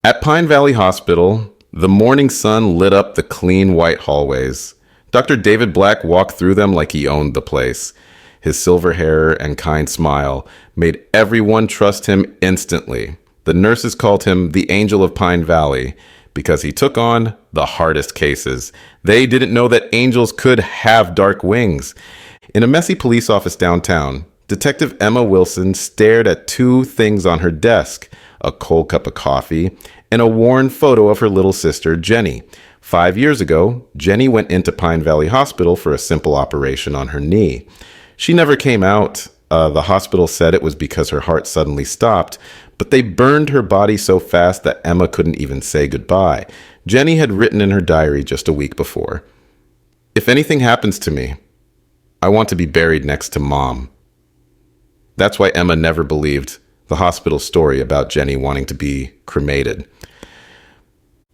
At Pine Valley Hospital, the morning sun lit up the clean white hallways. Dr. David Black walked through them like he owned the place. His silver hair and kind smile made everyone trust him instantly. The nurses called him the Angel of Pine Valley because he took on the hardest cases. They didn't know that angels could have dark wings. In a messy police office downtown, Detective Emma Wilson stared at two things on her desk: a cold cup of coffee and a worn photo of her little sister, Jenny. 5 years ago, Jenny went into Pine Valley Hospital for a simple operation on her knee. She never came out. The hospital said it was because her heart suddenly stopped, but they burned her body so fast that Emma couldn't even say goodbye. Jenny had written in her diary just a week before, "If anything happens to me, I want to be buried next to Mom." That's why Emma never believed the hospital story about Jenny wanting to be cremated.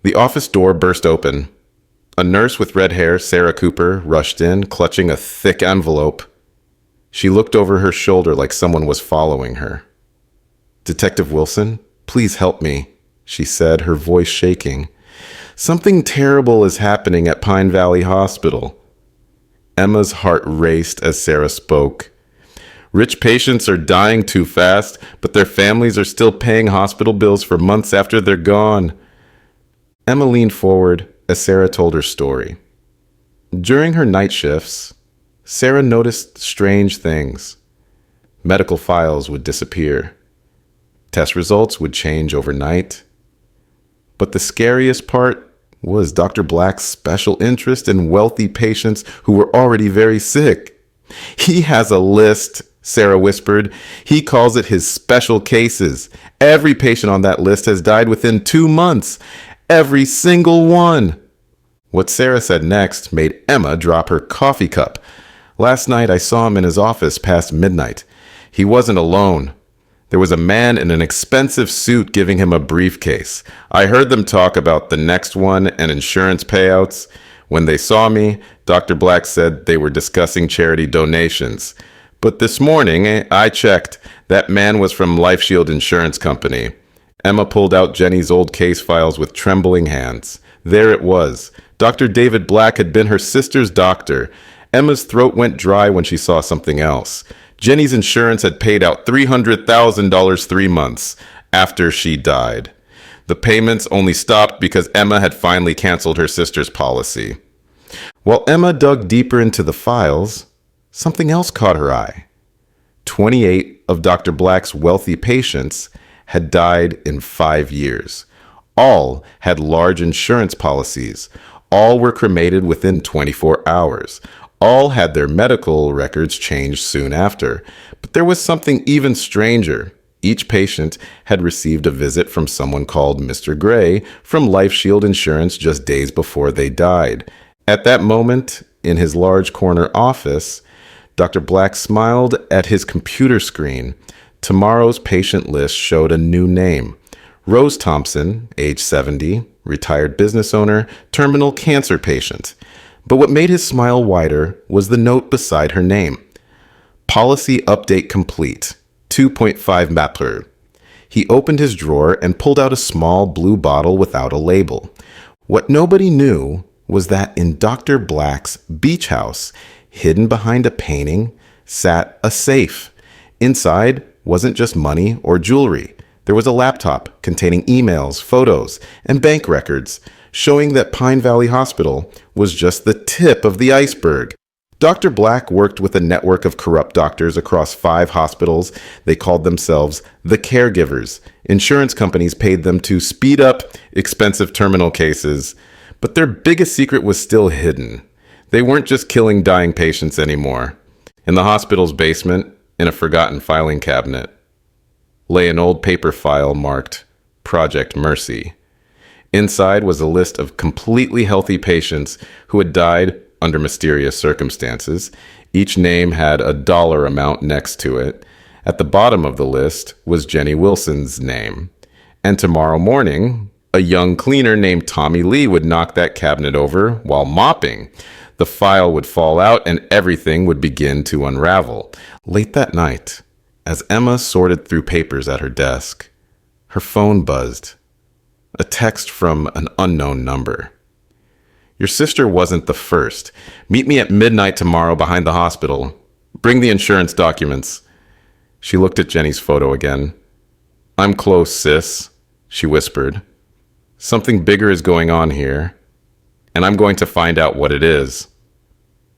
The office door burst open. A nurse with red hair, Sarah Cooper, rushed in, clutching a thick envelope. She looked over her shoulder like someone was following her. "Detective Wilson, please help me," she said, her voice shaking. "Something terrible is happening at Pine Valley Hospital." Emma's heart raced as Sarah spoke. "Rich patients are dying too fast, but their families are still paying hospital bills for months after they're gone." Emma leaned forward as Sarah told her story. During her night shifts, Sarah noticed strange things. Medical files would disappear. Test results would change overnight. But the scariest part was Dr. Black's special interest in wealthy patients who were already very sick. "He has a list," Sarah whispered. "He calls it his special cases. Every patient on that list has died within 2 months. Every single one." What Sarah said next made Emma drop her coffee cup. "Last night I saw him in his office past midnight. He wasn't alone. There was a man in an expensive suit giving him a briefcase. I heard them talk about the next one and insurance payouts. When they saw me, Dr. Black said they were discussing charity donations. But this morning, I checked. That man was from Life Shield Insurance Company." Emma pulled out Jenny's old case files with trembling hands. There it was. Dr. David Black had been her sister's doctor. Emma's throat went dry when she saw something else. Jenny's insurance had paid out $300,000 3 months after she died. The payments only stopped because Emma had finally canceled her sister's policy. While Emma dug deeper into the files, something else caught her eye. 28 of Dr. Black's wealthy patients had died in 5 years. All had large insurance policies. All were cremated within 24 hours. All had their medical records changed soon after. But there was something even stranger. Each patient had received a visit from someone called Mr. Gray from Life Shield Insurance just days before they died. At that moment, in his large corner office, Dr. Black smiled at his computer screen. Tomorrow's patient list showed a new name. Rose Thompson, age 70, retired business owner, terminal cancer patient. But what made his smile wider was the note beside her name. Policy update complete. 2.5 Mapler. He opened his drawer and pulled out a small blue bottle without a label. What nobody knew was that in Dr. Black's beach house, hidden behind a painting, sat a safe. Inside wasn't just money or jewelry. There was a laptop containing emails, photos, and bank records, showing that Pine Valley Hospital was just the tip of the iceberg. Dr. Black worked with a network of corrupt doctors across 5 hospitals. They called themselves the caregivers. Insurance companies paid them to speed up expensive terminal cases. But their biggest secret was still hidden. They weren't just killing dying patients anymore. In the hospital's basement, in a forgotten filing cabinet, lay an old paper file marked Project Mercy. Inside was a list of completely healthy patients who had died under mysterious circumstances. Each name had a dollar amount next to it. At the bottom of the list was Jenny Wilson's name. And tomorrow morning, a young cleaner named Tommy Lee would knock that cabinet over while mopping. The file would fall out and everything would begin to unravel. Late that night, as Emma sorted through papers at her desk, her phone buzzed. A text from an unknown number. Your sister wasn't the first. Meet me at midnight tomorrow behind the hospital. Bring the insurance documents. She looked at Jenny's photo again. I'm close, sis, she whispered. Something bigger is going on here, and I'm going to find out what it is.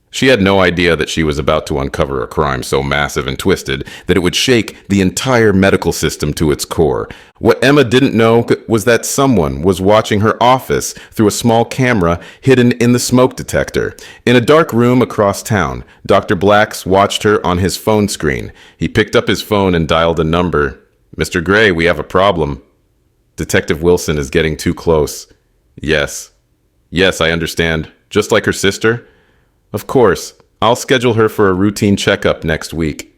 She had no idea that she was about to uncover a crime so massive and twisted that it would shake the entire medical system to its core. What Emma didn't know was that someone was watching her office through a small camera hidden in the smoke detector. In a dark room across town, Dr. Blacks watched her on his phone screen. He picked up his phone and dialed a number. Mr. Gray, we have a problem. Detective Wilson is getting too close. Yes. Yes, I understand. Just like her sister? Of course, I'll schedule her for a routine checkup next week.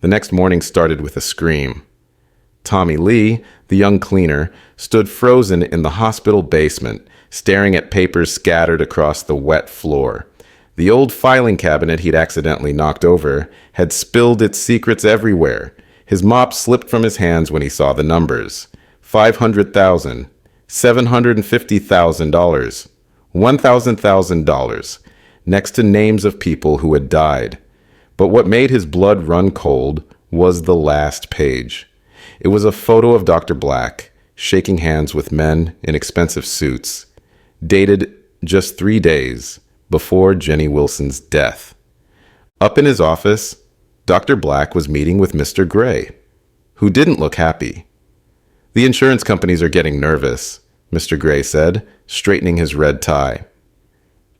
The next morning started with a scream. Tommy Lee, the young cleaner, stood frozen in the hospital basement, staring at papers scattered across the wet floor. The old filing cabinet he'd accidentally knocked over had spilled its secrets everywhere. His mop slipped from his hands when he saw the numbers. $500,000, $750,000, $1,000. Next to names of people who had died. But what made his blood run cold was the last page. It was a photo of Dr. Black, shaking hands with men in expensive suits, dated just 3 days before Jenny Wilson's death. Up in his office, Dr. Black was meeting with Mr. Gray, who didn't look happy. The insurance companies are getting nervous, Mr. Gray said, straightening his red tie.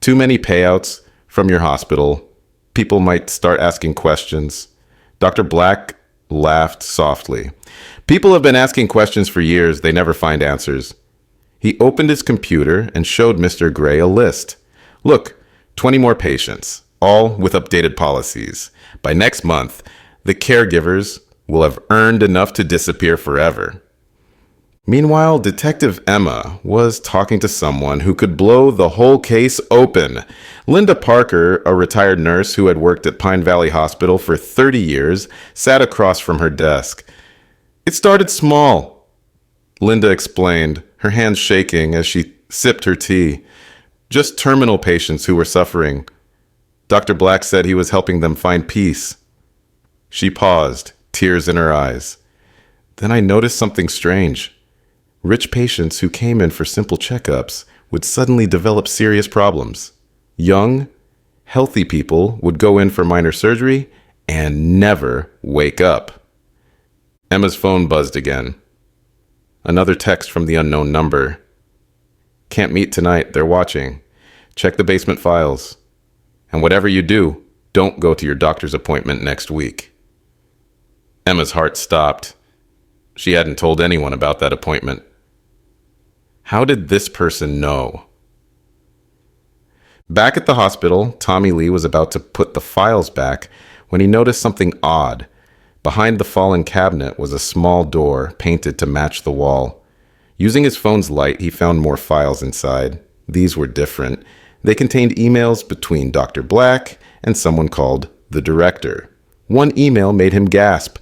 Too many payouts from your hospital. People might start asking questions. Dr. Black laughed softly. People have been asking questions for years. They never find answers. He opened his computer and showed Mr. Gray a list. Look, 20 more patients, all with updated policies. By next month, the caregivers will have earned enough to disappear forever. Meanwhile, Detective Emma was talking to someone who could blow the whole case open. Linda Parker, a retired nurse who had worked at Pine Valley Hospital for 30 years, sat across from her desk. It started small, Linda explained, her hands shaking as she sipped her tea. Just terminal patients who were suffering. Dr. Black said he was helping them find peace. She paused, tears in her eyes. Then I noticed something strange. Rich patients who came in for simple checkups would suddenly develop serious problems. Young, healthy people would go in for minor surgery and never wake up. Emma's phone buzzed again. Another text from the unknown number. Can't meet tonight, they're watching. Check the basement files. And whatever you do, don't go to your doctor's appointment next week. Emma's heart stopped. She hadn't told anyone about that appointment. How did this person know? Back at the hospital, Tommy Lee was about to put the files back when he noticed something odd. Behind the fallen cabinet was a small door painted to match the wall. Using his phone's light, he found more files inside. These were different. They contained emails between Dr. Black and someone called the director. One email made him gasp.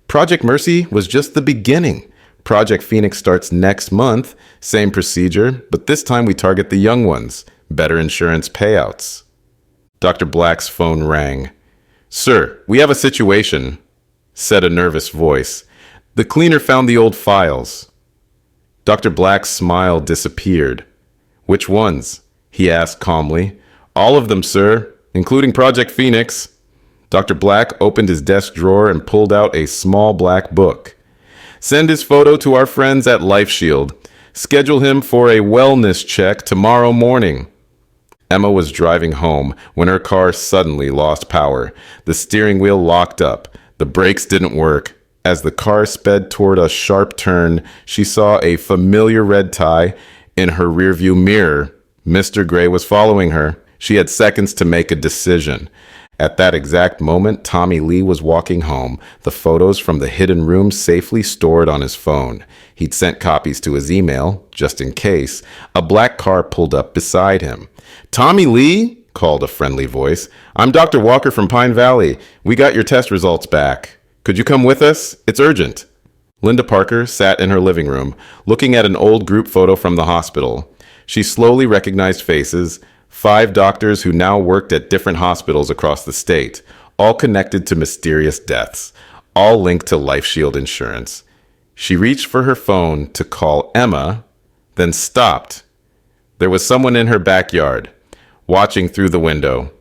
Project Mercy was just the beginning. Project Phoenix starts next month. Same procedure, but this time we target the young ones. Better insurance payouts. Dr. Black's phone rang. Sir, we have a situation, said a nervous voice. The cleaner found the old files. Dr. Black's smile disappeared. Which ones? He asked calmly. All of them, sir, including Project Phoenix. Dr. Black opened his desk drawer and pulled out a small black book. Send his photo to our friends at LifeShield. Schedule him for a wellness check tomorrow morning. Emma was driving home when her car suddenly lost power. The steering wheel locked up. The brakes didn't work. As the car sped toward a sharp turn, she saw a familiar red tie in her rearview mirror. Mr. Gray was following her. She had seconds to make a decision. At that exact moment, Tommy Lee was walking home, the photos from the hidden room safely stored on his phone. He'd sent copies to his email, just in case. A black car pulled up beside him. Tommy Lee, called a friendly voice. I'm Dr. Walker from Pine Valley. We got your test results back. Could you come with us? It's urgent. Linda Parker sat in her living room, looking at an old group photo from the hospital. She slowly recognized faces, 5 doctors who now worked at different hospitals across the state, all connected to mysterious deaths, all linked to Life Shield insurance. She reached for her phone to call Emma, then stopped. There was someone in her backyard, watching through the window.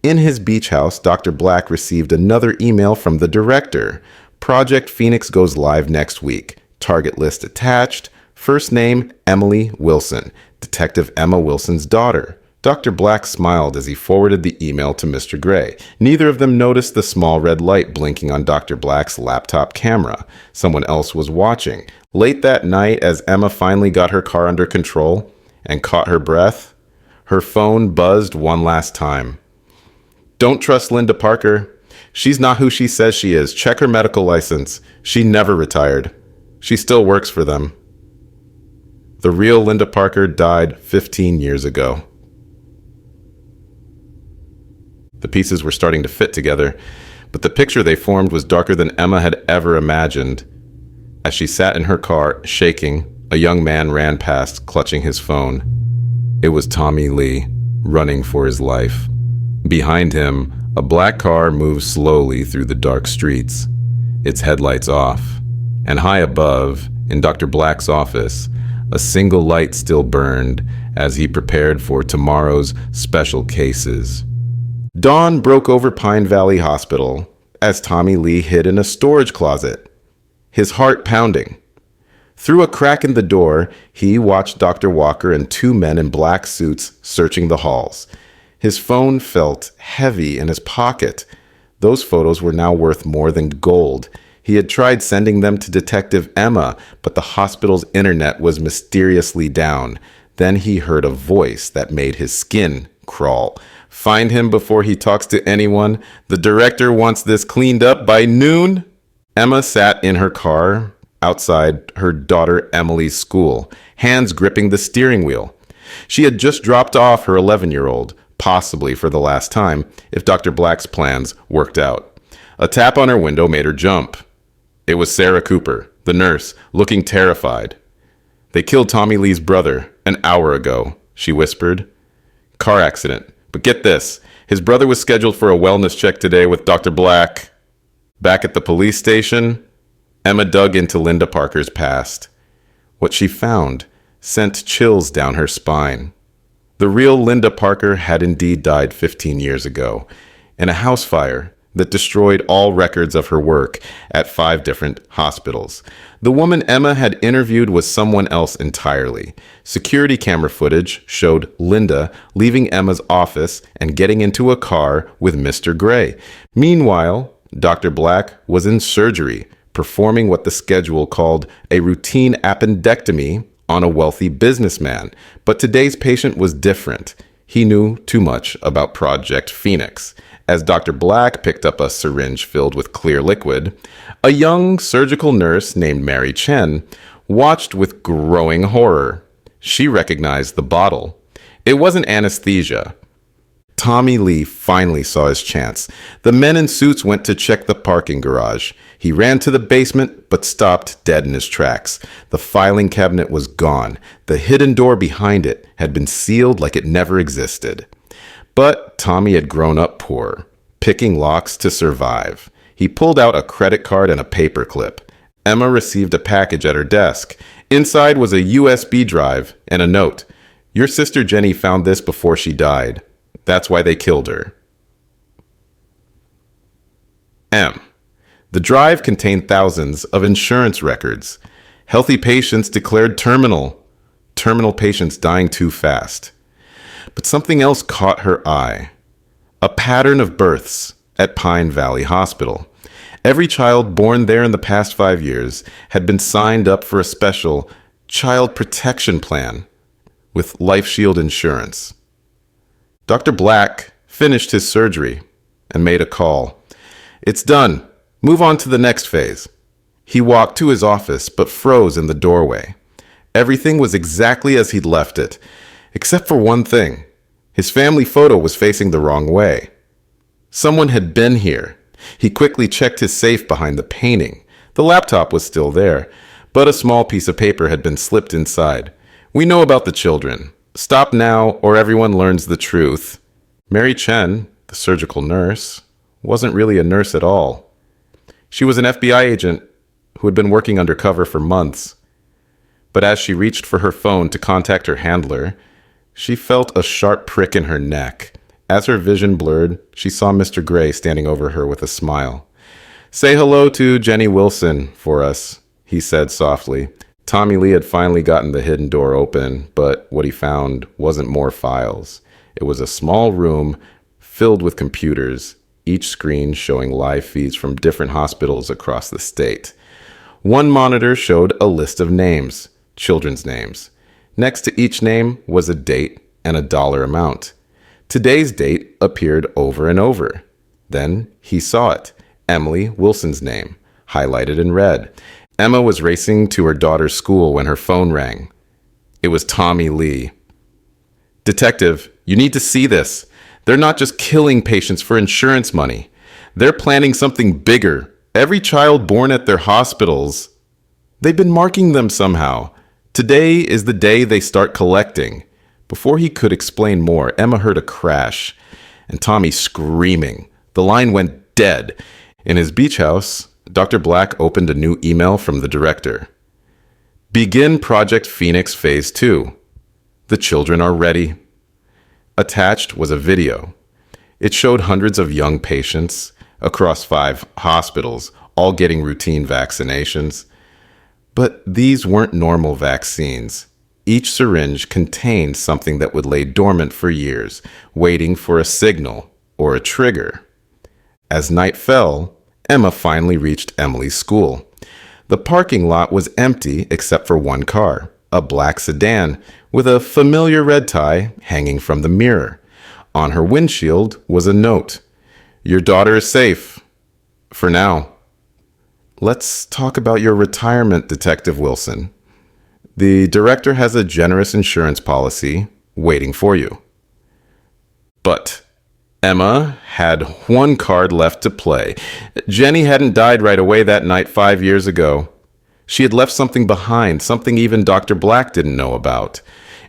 In his beach house, Dr. Black received another email from the director. Project Phoenix goes live next week. Target list attached. First name, Emily Wilson. Detective Emma Wilson's daughter. Dr. Black smiled as he forwarded the email to Mr. Gray. Neither of them noticed the small red light blinking on Dr. Black's laptop camera. Someone else was watching. Late that night, as Emma finally got her car under control and caught her breath, her phone buzzed one last time. Don't trust Linda Parker. She's not who she says she is. Check her medical license. She never retired. She still works for them. The real Linda Parker died 15 years ago. The pieces were starting to fit together, but the picture they formed was darker than Emma had ever imagined. As she sat in her car, shaking, a young man ran past, clutching his phone. It was Tommy Lee, running for his life. Behind him, a black car moved slowly through the dark streets, its headlights off. And high above, in Dr. Black's office, a single light still burned as he prepared for tomorrow's special cases. Dawn broke over Pine Valley Hospital as Tommy Lee hid in a storage closet, his heart pounding. Through a crack in the door, he watched Dr. Walker and 2 men in black suits searching the halls. His phone felt heavy in his pocket. Those photos were now worth more than gold. He had tried sending them to Detective Emma, but the hospital's internet was mysteriously down. Then he heard a voice that made his skin crawl. Find him before he talks to anyone. The director wants this cleaned up by noon. Emma sat in her car outside her daughter Emily's school, hands gripping the steering wheel. She had just dropped off her 11-year-old, possibly for the last time, if Dr. Black's plans worked out. A tap on her window made her jump. It was Sarah Cooper, the nurse, looking terrified. They killed Tommy Lee's brother an hour ago, she whispered. Car accident. But get this, his brother was scheduled for a wellness check today with Dr. Black. Back at the police station, Emma dug into Linda Parker's past. What she found sent chills down her spine. The real Linda Parker had indeed died 15 years ago in a house fire that destroyed all records of her work at 5 different hospitals. The woman Emma had interviewed was someone else entirely. Security camera footage showed Linda leaving Emma's office and getting into a car with Mr. Gray. Meanwhile, Dr. Black was in surgery, performing what the schedule called a routine appendectomy on a wealthy businessman. But today's patient was different. He knew too much about Project Phoenix. As Dr. Black picked up a syringe filled with clear liquid, a young surgical nurse named Mary Chen watched with growing horror. She recognized the bottle. It wasn't anesthesia. Tommy Lee finally saw his chance. The men in suits went to check the parking garage. He ran to the basement, but stopped dead in his tracks. The filing cabinet was gone. The hidden door behind it had been sealed like it never existed. But Tommy had grown up poor, picking locks to survive. He pulled out a credit card and a paperclip. Emma received a package at her desk. Inside was a USB drive and a note. Your sister Jenny found this before she died. That's why they killed her. M. The drive contained thousands of insurance records. Healthy patients declared terminal. Terminal patients dying too fast. But something else caught her eye. A pattern of births at Pine Valley Hospital. Every child born there in the past 5 years had been signed up for a special child protection plan with Life Shield insurance. Dr. Black finished his surgery and made a call. It's done. Move on to the next phase. He walked to his office but froze in the doorway. Everything was exactly as he'd left it, except for one thing. His family photo was facing the wrong way. Someone had been here. He quickly checked his safe behind the painting. The laptop was still there, but a small piece of paper had been slipped inside. "We know about the children. Stop now or everyone learns the truth." Mary Chen, the surgical nurse, wasn't really a nurse at all. She was an FBI agent who had been working undercover for months. But as she reached for her phone to contact her handler, she felt a sharp prick in her neck. As her vision blurred, she saw Mr. Gray standing over her with a smile. "Say hello to Jenny Wilson for us," he said softly. Tommy Lee had finally gotten the hidden door open, but what he found wasn't more files. It was a small room filled with computers, each screen showing live feeds from different hospitals across the state. One monitor showed a list of names, children's names. Next to each name was a date and a dollar amount. Today's date appeared over and over. Then he saw it, Emily Wilson's name, highlighted in red. Emma was racing to her daughter's school when her phone rang. It was Tommy Lee. "Detective, you need to see this. They're not just killing patients for insurance money. They're planning something bigger. Every child born at their hospitals, they've been marking them somehow. Today is the day they start collecting." Before he could explain more, Emma heard a crash and Tommy screaming. The line went dead. In his beach house, Dr. Black opened a new email from the director. "Begin Project Phoenix Phase 2. The children are ready." Attached was a video. It showed hundreds of young patients across 5 hospitals, all getting routine vaccinations. But these weren't normal vaccines. Each syringe contained something that would lay dormant for years, waiting for a signal or a trigger. As night fell, Emma finally reached Emily's school. The parking lot was empty except for one car, a black sedan with a familiar red tie hanging from the mirror. On her windshield was a note. "Your daughter is safe. For now." "Let's talk about your retirement, Detective Wilson. The director has a generous insurance policy waiting for you." But Emma had one card left to play. Jenny hadn't died right away that night 5 years ago. She had left something behind, something even Dr. Black didn't know about.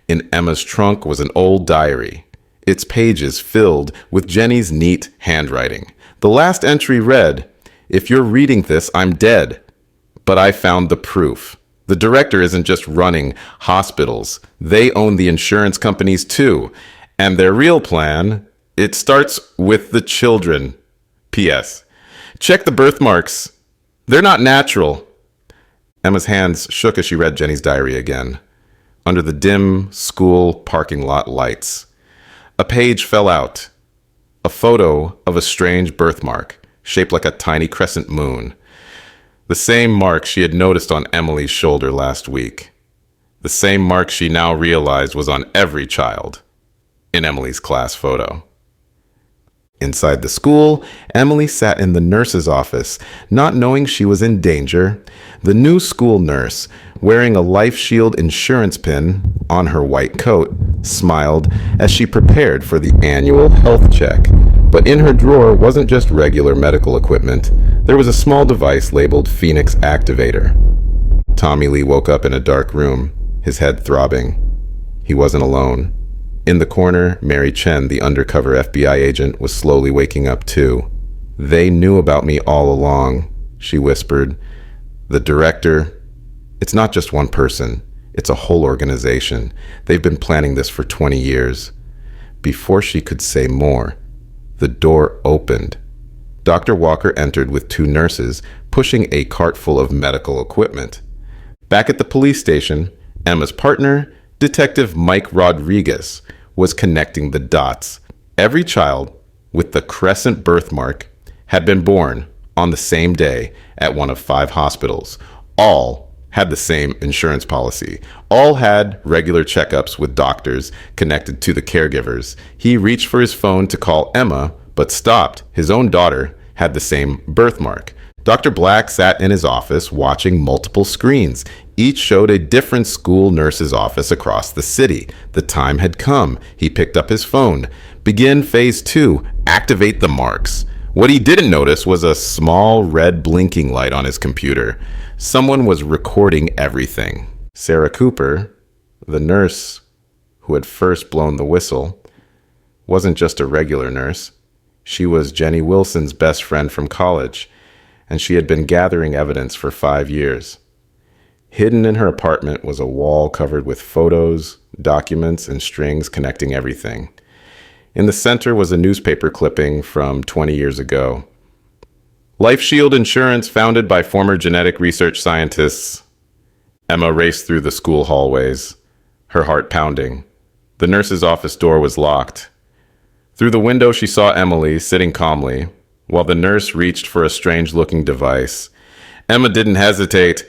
In Emma's trunk was an old diary, its pages filled with Jenny's neat handwriting. The last entry read, "If you're reading this, I'm dead. But I found the proof. The director isn't just running hospitals. They own the insurance companies too. And their real plan, it starts with the children. P.S. Check the birthmarks. They're not natural." Emma's hands shook as she read Jenny's diary again. Under the dim school parking lot lights, a page fell out. A photo of a strange birthmark, shaped like a tiny crescent moon. The same mark she had noticed on Emily's shoulder last week. The same mark she now realized was on every child in Emily's class photo. Inside the school, Emily sat in the nurse's office, not knowing she was in danger. The new school nurse, wearing a Life Shield insurance pin on her white coat, smiled as she prepared for the annual health check. But in her drawer wasn't just regular medical equipment. There was a small device labeled Phoenix Activator. Tommy Lee woke up in a dark room, his head throbbing. He wasn't alone. In the corner, Mary Chen, the undercover FBI agent, was slowly waking up too. "They knew about me all along," she whispered. "The director, it's not just one person. It's a whole organization. They've been planning this for 20 years. Before she could say more, the door opened. Dr. Walker entered with 2 nurses, pushing a cart full of medical equipment. Back at the police station, Emma's partner, Detective Mike Rodriguez, was connecting the dots. Every child with the crescent birthmark had been born on the same day at one of 5 hospitals. All had the same insurance policy. All had regular checkups with doctors connected to the caregivers. He reached for his phone to call Emma, but stopped. His own daughter had the same birthmark. Dr. Black sat in his office watching multiple screens. Each showed a different school nurse's office across the city. The time had come. He picked up his phone. "Begin phase 2. Activate the marks." What he didn't notice was a small red blinking light on his computer. Someone was recording everything. Sarah Cooper, the nurse who had first blown the whistle, wasn't just a regular nurse. She was Jenny Wilson's best friend from college, and she had been gathering evidence for 5 years. Hidden in her apartment was a wall covered with photos, documents, and strings connecting everything. In the center was a newspaper clipping from 20 years ago. Life Shield Insurance, founded by former genetic research scientists. Emma raced through the school hallways, her heart pounding. The nurse's office door was locked. Through the window, she saw Emily sitting calmly, while the nurse reached for a strange-looking device. Emma didn't hesitate.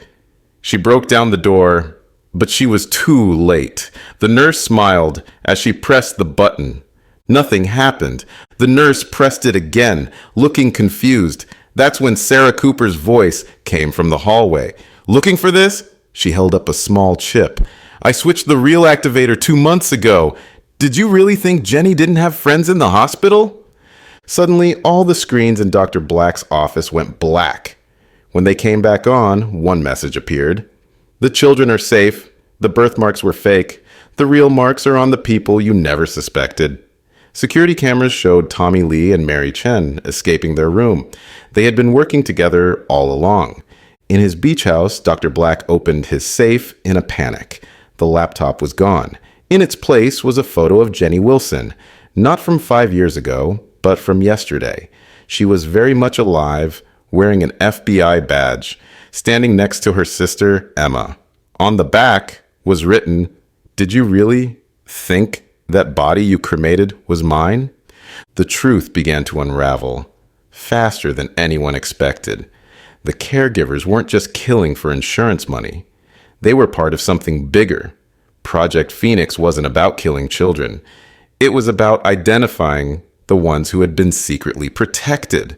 She broke down the door, but she was too late. The nurse smiled as she pressed the button. Nothing happened. The nurse pressed it again, looking confused. That's when Sarah Cooper's voice came from the hallway. "Looking for this?" She held up a small chip. "I switched the real activator 2 months ago. Did you really think Jenny didn't have friends in the hospital?" Suddenly, all the screens in Dr. Black's office went black. When they came back on, one message appeared. "The children are safe. The birthmarks were fake. The real marks are on the people you never suspected." Security cameras showed Tommy Lee and Mary Chen escaping their room. They had been working together all along. In his beach house, Dr. Black opened his safe in a panic. The laptop was gone. In its place was a photo of Jenny Wilson, not from 5 years ago, but from yesterday. She was very much alive, wearing an FBI badge, standing next to her sister, Emma. On the back was written, "Did you really think that body you cremated was mine?" The truth began to unravel, faster than anyone expected. The caregivers weren't just killing for insurance money. They were part of something bigger. Project Phoenix wasn't about killing children. It was about identifying the ones who had been secretly protected.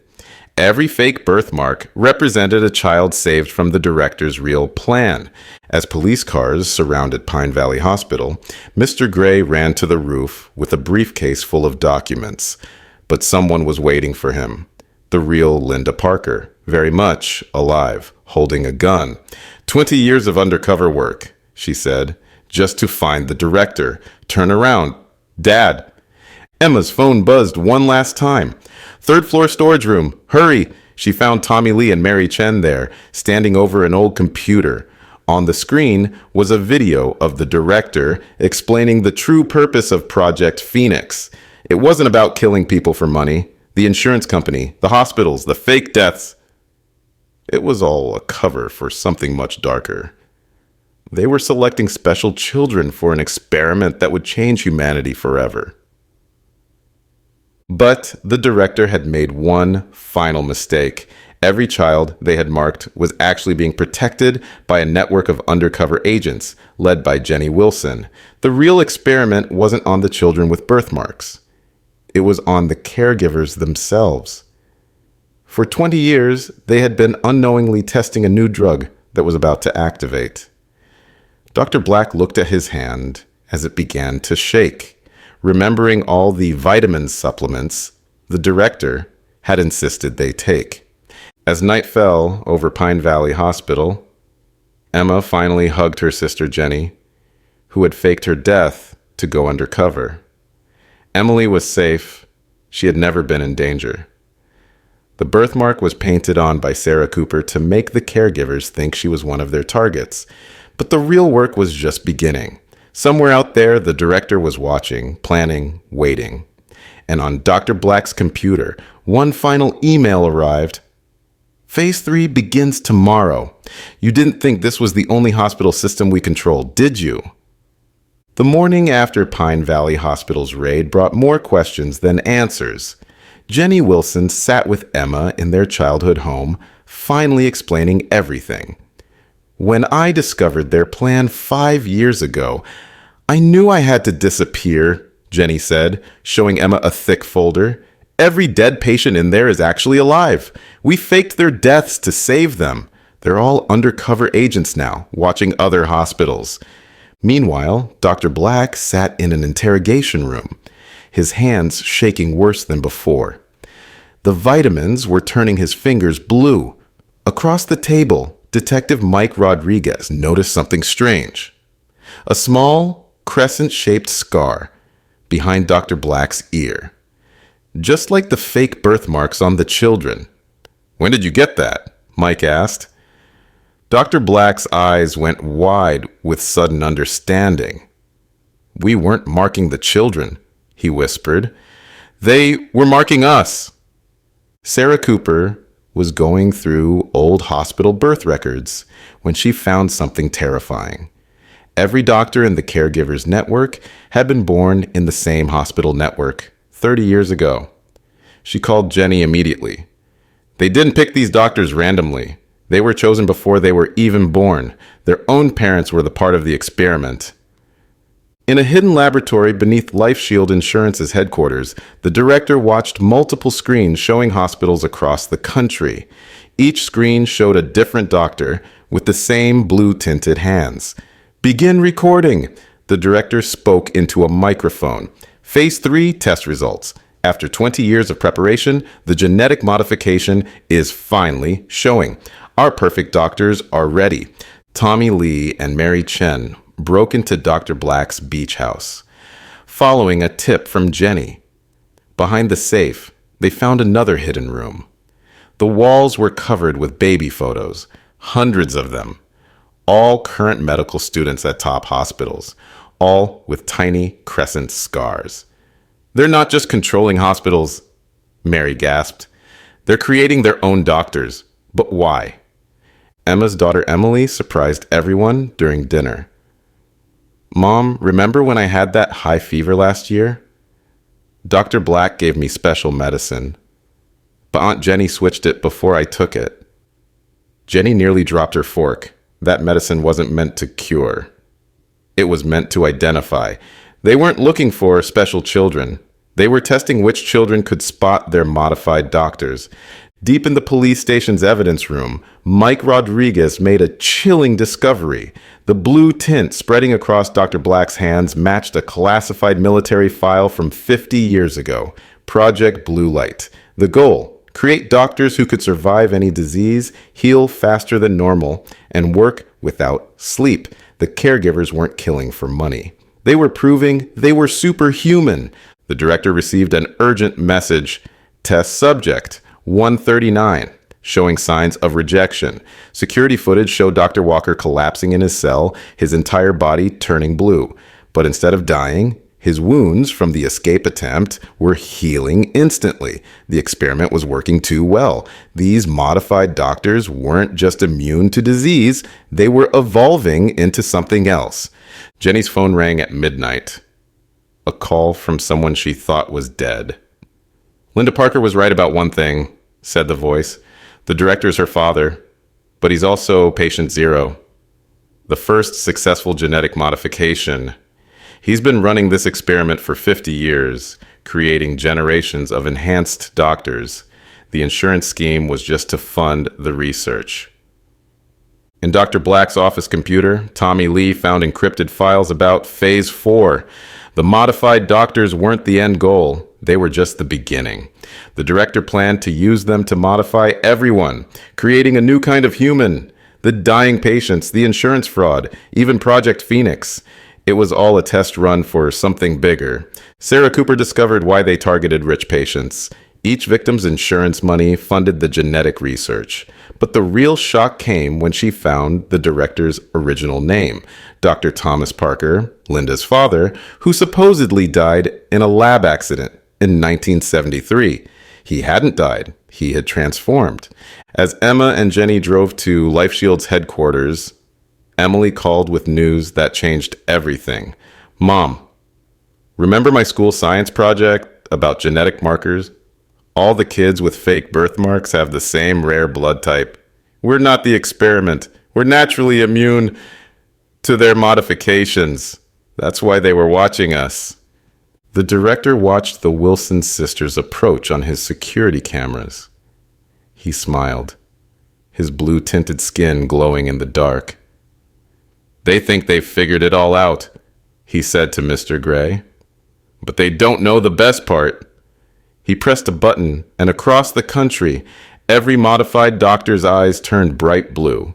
Every fake birthmark represented a child saved from the director's real plan. As police cars surrounded Pine Valley Hospital, Mr. Gray ran to the roof with a briefcase full of documents. But someone was waiting for him. The real Linda Parker, very much alive, holding a gun. 20 years of undercover work, she said, just to find the director. Turn around. Dad. Emma's phone buzzed one last time. "Third floor storage room. Hurry." She found Tommy Lee and Mary Chen there, standing over an old computer. On the screen was a video of the director explaining the true purpose of Project Phoenix. It wasn't about killing people for money. The insurance company, the hospitals, the fake deaths. It was all a cover for something much darker. They were selecting special children for an experiment that would change humanity forever. But the director had made one final mistake. Every child they had marked was actually being protected by a network of undercover agents led by Jenny Wilson. The real experiment wasn't on the children with birthmarks. It was on the caregivers themselves. For 20 years, they had been unknowingly testing a new drug that was about to activate. Dr. Black looked at his hand as it began to shake. Remembering all the vitamin supplements the director had insisted they take. As night fell over Pine Valley Hospital, Emma finally hugged her sister Jenny, who had faked her death to go undercover. Emily was safe. She had never been in danger. The birthmark was painted on by Sarah Cooper to make the caregivers think she was one of their targets. But the real work was just beginning. Somewhere out there, the director was watching, planning, waiting. And on Dr. Black's computer, one final email arrived. "Phase 3 begins tomorrow. You didn't think this was the only hospital system we control, did you?" The morning after Pine Valley Hospital's raid brought more questions than answers. Jenny Wilson sat with Emma in their childhood home, finally explaining everything. "When I discovered their plan 5 years ago, I knew I had to disappear," Jenny said, showing Emma a thick folder. "Every dead patient in there is actually alive. We faked their deaths to save them. They're all undercover agents now, watching other hospitals." Meanwhile, Dr. Black sat in an interrogation room, his hands shaking worse than before. The vitamins were turning his fingers blue. Across the table, Detective Mike Rodriguez noticed something strange. A small, crescent-shaped scar behind Dr. Black's ear. Just like the fake birthmarks on the children. "When did you get that?" Mike asked. Dr. Black's eyes went wide with sudden understanding. "We weren't marking the children," he whispered. "They were marking us." Sarah Cooper was going through old hospital birth records when she found something terrifying. Every doctor in the Caregivers Network had been born in the same hospital network 30 years ago. She called Jenny immediately. "They didn't pick these doctors randomly. They were chosen before they were even born. Their own parents were the part of the experiment." In a hidden laboratory beneath LifeShield Insurance's headquarters, the director watched multiple screens showing hospitals across the country. Each screen showed a different doctor with the same blue-tinted hands. "Begin recording," the director spoke into a microphone. "Phase 3 test results. After 20 years of preparation, the genetic modification is finally showing. Our perfect doctors are ready." Tommy Lee and Mary Chen broke into Dr. Black's beach house, following a tip from Jenny. Behind the safe, they found another hidden room. The walls were covered with baby photos, hundreds of them, all current medical students at top hospitals, all with tiny crescent scars. "They're not just controlling hospitals," Mary gasped. "They're creating their own doctors. But why?" Emma's daughter Emily surprised everyone during dinner. "Mom, remember when I had that high fever last year? Dr. Black gave me special medicine, but Aunt Jenny switched it before I took it." Jenny nearly dropped her fork. That medicine wasn't meant to cure. It was meant to identify. They weren't looking for special children. They were testing which children could spot their modified doctors. Deep in the police station's evidence room, Mike Rodriguez made a chilling discovery. The blue tint spreading across Dr. Black's hands matched a classified military file from 50 years ago, Project Blue Light. The goal: create doctors who could survive any disease, heal faster than normal, and work without sleep. The caregivers weren't killing for money. They were proving they were superhuman. The director received an urgent message. "Test subject 139, showing signs of rejection." Security footage showed Dr. Walker collapsing in his cell, his entire body turning blue. But instead of dying, his wounds from the escape attempt were healing instantly. The experiment was working too well. These modified doctors weren't just immune to disease, they were evolving into something else. Jenny's phone rang at midnight. A call from someone she thought was dead. "Linda Parker was right about one thing," said the voice. "The director's her father, but he's also patient zero. The first successful genetic modification. He's been running this experiment for 50 years, creating generations of enhanced doctors. The insurance scheme was just to fund the research." In Dr. Black's office computer, Tommy Lee found encrypted files about Phase 4. The modified doctors weren't the end goal. They were just the beginning. The director planned to use them to modify everyone, creating a new kind of human. The dying patients, the insurance fraud, even Project Phoenix. It was all a test run for something bigger. Sarah Cooper discovered why they targeted rich patients. Each victim's insurance money funded the genetic research. But the real shock came when she found the director's original name, Dr. Thomas Parker, Linda's father, who supposedly died in a lab accident in 1973. He hadn't died. He had transformed. As Emma and Jenny drove to LifeShield's headquarters, Emily called with news that changed everything. "Mom, remember my school science project about genetic markers? All the kids with fake birthmarks have the same rare blood type. We're not the experiment. We're naturally immune to their modifications. That's why they were watching us." The director watched the Wilson sisters approach on his security cameras. He smiled, his blue-tinted skin glowing in the dark. "They think they've figured it all out," he said to Mr. Gray. "But they don't know the best part. He pressed a button, and across the country, every modified doctor's eyes turned bright blue.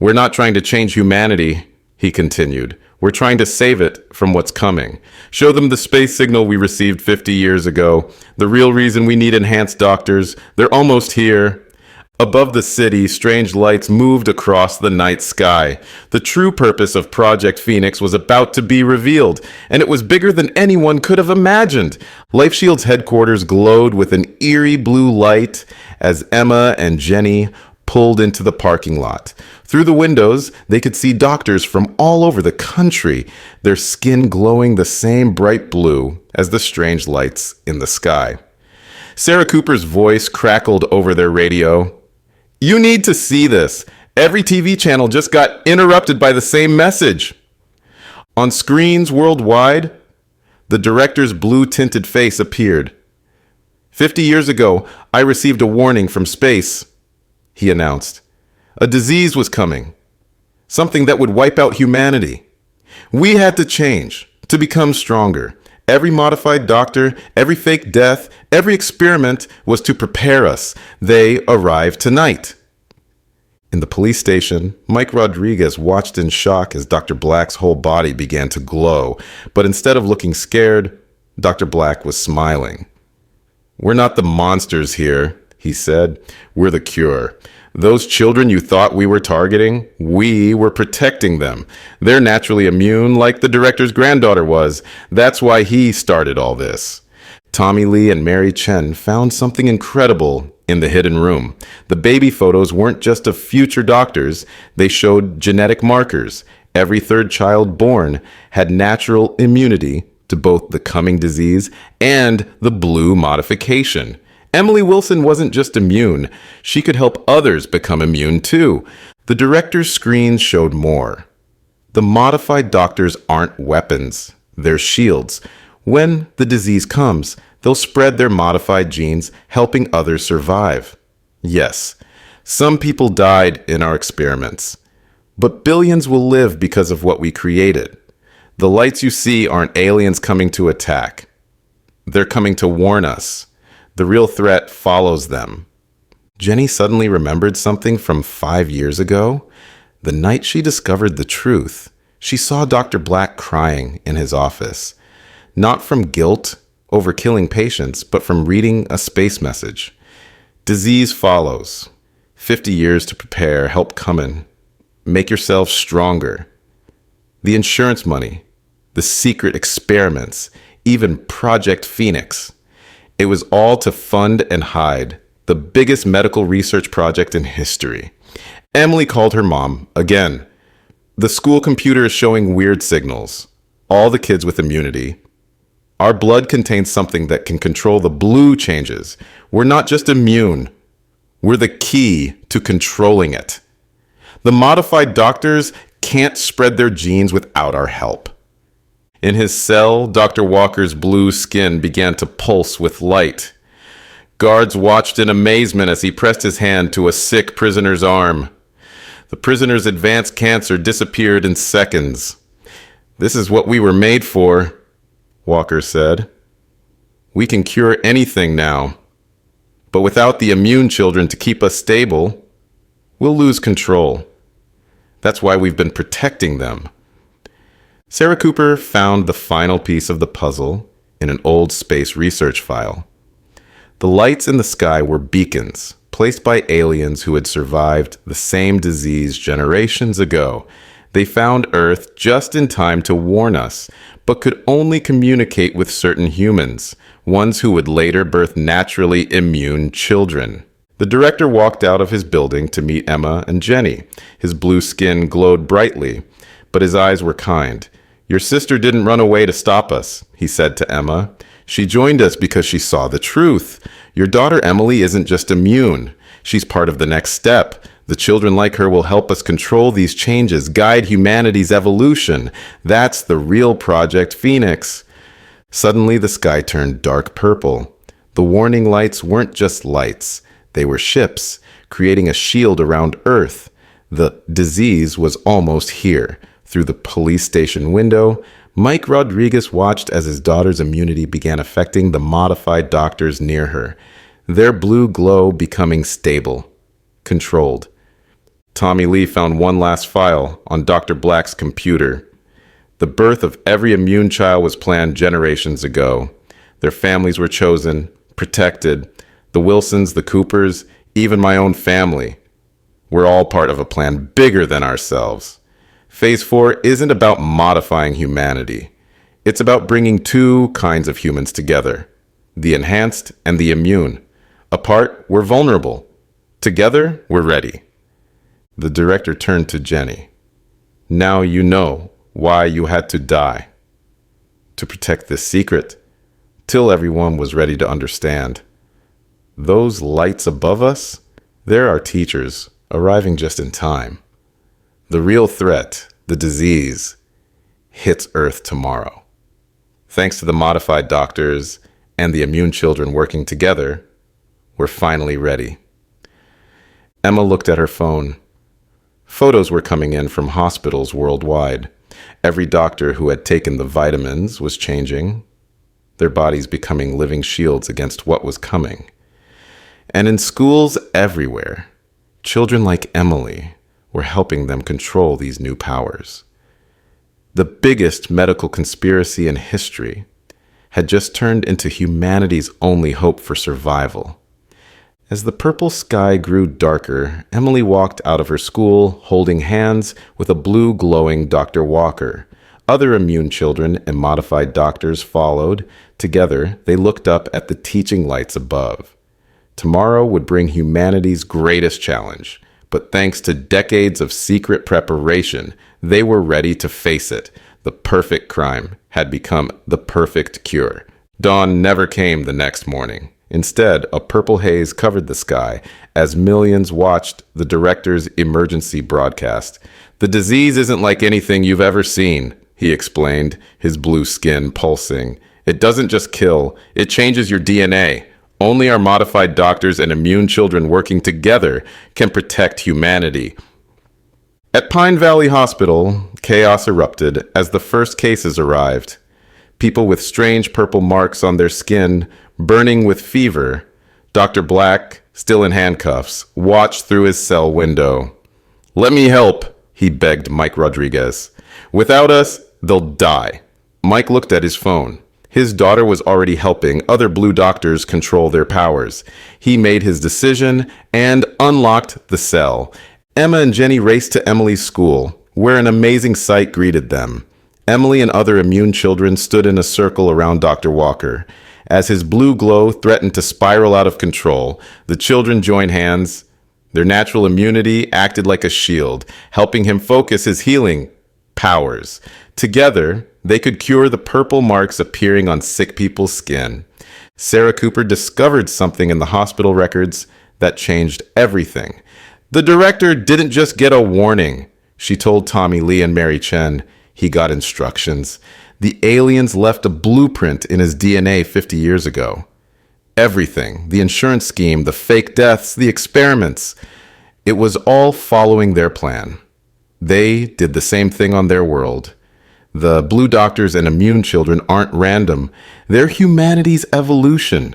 "We're not trying to change humanity," he continued. "We're trying to save it from what's coming. Show them the space signal we received 50 years ago. The real reason we need enhanced doctors. They're almost here." Above the city, strange lights moved across the night sky. The true purpose of Project Phoenix was about to be revealed, and it was bigger than anyone could have imagined. LifeShield's headquarters glowed with an eerie blue light as Emma and Jenny pulled into the parking lot. Through the windows, they could see doctors from all over the country, their skin glowing the same bright blue as the strange lights in the sky. Sarah Cooper's voice crackled over their radio. "You need to see this. Every TV channel just got interrupted by the same message." On screens worldwide, the director's blue-tinted face appeared. "50 years ago, I received a warning from space," he announced. "A disease was coming. Something that would wipe out humanity. We had to change, to become stronger. Every modified doctor, every fake death, every experiment was to prepare us. They arrived tonight." In the police station, Mike Rodriguez watched in shock as Dr. Black's whole body began to glow. But instead of looking scared, Dr. Black was smiling. "We're not the monsters here," he said. "We're the cure. Those children you thought we were targeting, we were protecting them. They're naturally immune like the director's granddaughter was. That's why he started all this." Tommy Lee and Mary Chen found something incredible in the hidden room. The baby photos weren't just of future doctors. They showed genetic markers. Every third child born had natural immunity to both the coming disease and the blue modification. Emily Wilson wasn't just immune. She could help others become immune too. The director's screens showed more. The modified doctors aren't weapons. They're shields. When the disease comes, they'll spread their modified genes, helping others survive. Yes, some people died in our experiments, but billions will live because of what we created. The lights you see aren't aliens coming to attack. They're coming to warn us. The real threat follows them. Jenny suddenly remembered something from 5 years ago. The night she discovered the truth, she saw Dr. Black crying in his office. Not from guilt over killing patients, but from reading a space message. Disease follows. 50 years to prepare, help coming. Make yourself stronger. The insurance money, the secret experiments, even Project Phoenix. It was all to fund and hide the biggest medical research project in history. Emily called her mom again. "The school computer is showing weird signals. All the kids with immunity. Our blood contains something that can control the blue changes. We're not just immune. We're the key to controlling it. The modified doctors can't spread their genes without our help." In his cell, Dr. Walker's blue skin began to pulse with light. Guards watched in amazement as he pressed his hand to a sick prisoner's arm. The prisoner's advanced cancer disappeared in seconds. "This is what we were made for," Walker said. "We can cure anything now. But without the immune children to keep us stable, we'll lose control. That's why we've been protecting them." Sarah Cooper found the final piece of the puzzle in an old space research file. The lights in the sky were beacons placed by aliens who had survived the same disease generations ago. They found Earth just in time to warn us, but could only communicate with certain humans, ones who would later birth naturally immune children. The director walked out of his building to meet Emma and Jenny. His blue skin glowed brightly, but his eyes were kind. "Your sister didn't run away to stop us," he said to Emma. "She joined us because she saw the truth. Your daughter Emily isn't just immune. She's part of the next step. The children like her will help us control these changes, guide humanity's evolution. That's the real Project Phoenix." Suddenly, the sky turned dark purple. The warning lights weren't just lights. They were ships, creating a shield around Earth. The disease was almost here. Through the police station window, Mike Rodriguez watched as his daughter's immunity began affecting the modified doctors near her, their blue glow becoming stable, controlled. Tommy Lee found one last file on Dr. Black's computer. The birth of every immune child was planned generations ago. Their families were chosen, protected. The Wilsons, the Coopers, even my own family. We're all part of a plan bigger than ourselves. Phase 4 isn't about modifying humanity. It's about bringing two kinds of humans together, the enhanced and the immune. Apart, we're vulnerable. Together, we're ready. The director turned to Jenny. Now you know why you had to die. To protect this secret, till everyone was ready to understand. Those lights above us, they're our teachers, arriving just in time. The real threat, the disease, hits Earth tomorrow. Thanks to the modified doctors and the immune children working together, we're finally ready. Emma looked at her phone. Photos were coming in from hospitals worldwide. Every doctor who had taken the vitamins was changing, their bodies becoming living shields against what was coming. And in schools everywhere, children like Emily were helping them control these new powers. The biggest medical conspiracy in history had just turned into humanity's only hope for survival. As the purple sky grew darker, Emily walked out of her school holding hands with a blue glowing Dr. Walker. Other immune children and modified doctors followed. Together, they looked up at the teaching lights above. Tomorrow would bring humanity's greatest challenge, but thanks to decades of secret preparation, they were ready to face it. The perfect crime had become the perfect cure. Dawn never came the next morning. Instead, a purple haze covered the sky as millions watched the director's emergency broadcast. The disease isn't like anything you've ever seen, he explained, his blue skin pulsing. It doesn't just kill, it changes your DNA. Only our modified doctors and immune children working together can protect humanity. At Pine Valley Hospital, chaos erupted as the first cases arrived. People with strange purple marks on their skin, burning with fever. Dr. Black, still in handcuffs, watched through his cell window. "Let me help," he begged Mike Rodriguez. "Without us, they'll die." Mike looked at his phone. His daughter was already helping other blue doctors control their powers. He made his decision and unlocked the cell. Emma and Jenny raced to Emily's school, where an amazing sight greeted them. Emily and other immune children stood in a circle around Dr. Walker. As his blue glow threatened to spiral out of control, the children joined hands. Their natural immunity acted like a shield, helping him focus his healing powers. Together, they could cure the purple marks appearing on sick people's skin. Sarah Cooper discovered something in the hospital records that changed everything. The director didn't just get a warning. She told Tommy Lee and Mary Chen. He got instructions. The aliens left a blueprint in his DNA 50 years ago. Everything, the insurance scheme, the fake deaths, the experiments, it was all following their plan. They did the same thing on their world. The blue doctors and immune children aren't random. They're humanity's evolution.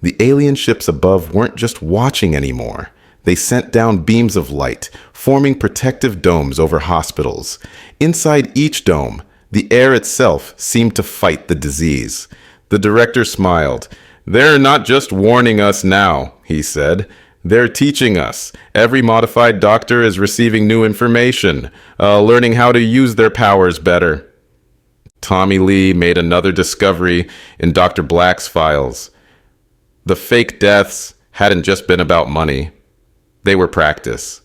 The alien ships above weren't just watching anymore. They sent down beams of light, forming protective domes over hospitals. Inside each dome, the air itself seemed to fight the disease. The director smiled. "They're not just warning us now," he said. "They're teaching us. Every modified doctor is receiving new information, learning how to use their powers better." Tommy Lee made another discovery in Dr. Black's files. The fake deaths hadn't just been about money. They were practice.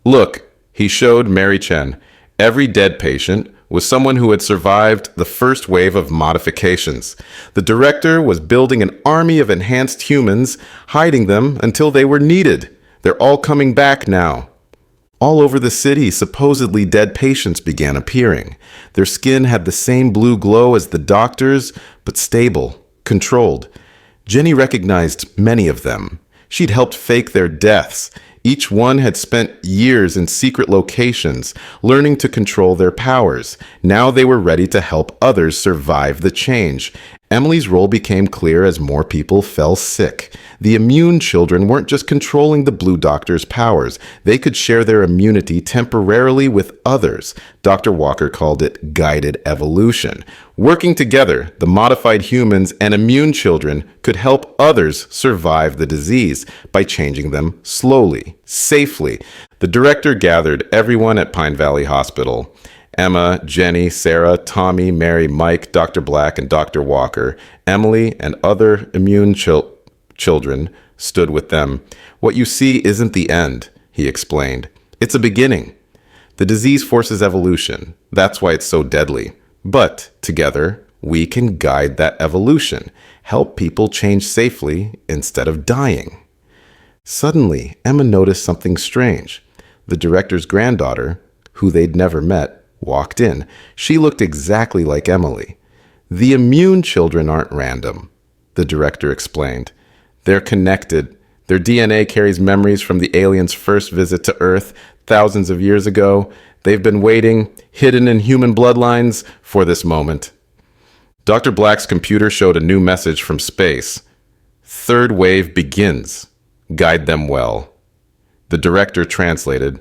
"Look," he showed Mary Chen, every dead patient was someone who had survived the first wave of modifications. The director was building an army of enhanced humans, hiding them until they were needed. They're all coming back now. All over the city, supposedly dead patients began appearing. Their skin had the same blue glow as the doctors, but stable, controlled. Jenny recognized many of them. She'd helped fake their deaths. Each one had spent years in secret locations, learning to control their powers. Now they were ready to help others survive the change. Emily's role became clear as more people fell sick. The immune children weren't just controlling the Blue Doctor's powers. They could share their immunity temporarily with others. Dr. Walker called it guided evolution. Working together, the modified humans and immune children could help others survive the disease by changing them slowly, safely. The director gathered everyone at Pine Valley Hospital. Emma, Jenny, Sarah, Tommy, Mary, Mike, Dr. Black, and Dr. Walker. Emily and other immune children stood with them. What you see isn't the end, he explained. It's a beginning. The disease forces evolution. That's why it's so deadly. But together, we can guide that evolution, help people change safely instead of dying. Suddenly, Emma noticed something strange. The director's granddaughter, who they'd never met, walked in. She looked exactly like Emily. The immune children aren't random, the director explained. They're connected. Their DNA carries memories from the aliens' first visit to Earth thousands of years ago. They've been waiting, hidden in human bloodlines, for this moment. Dr. Black's computer showed a new message from space. Third wave begins. Guide them well. The director translated.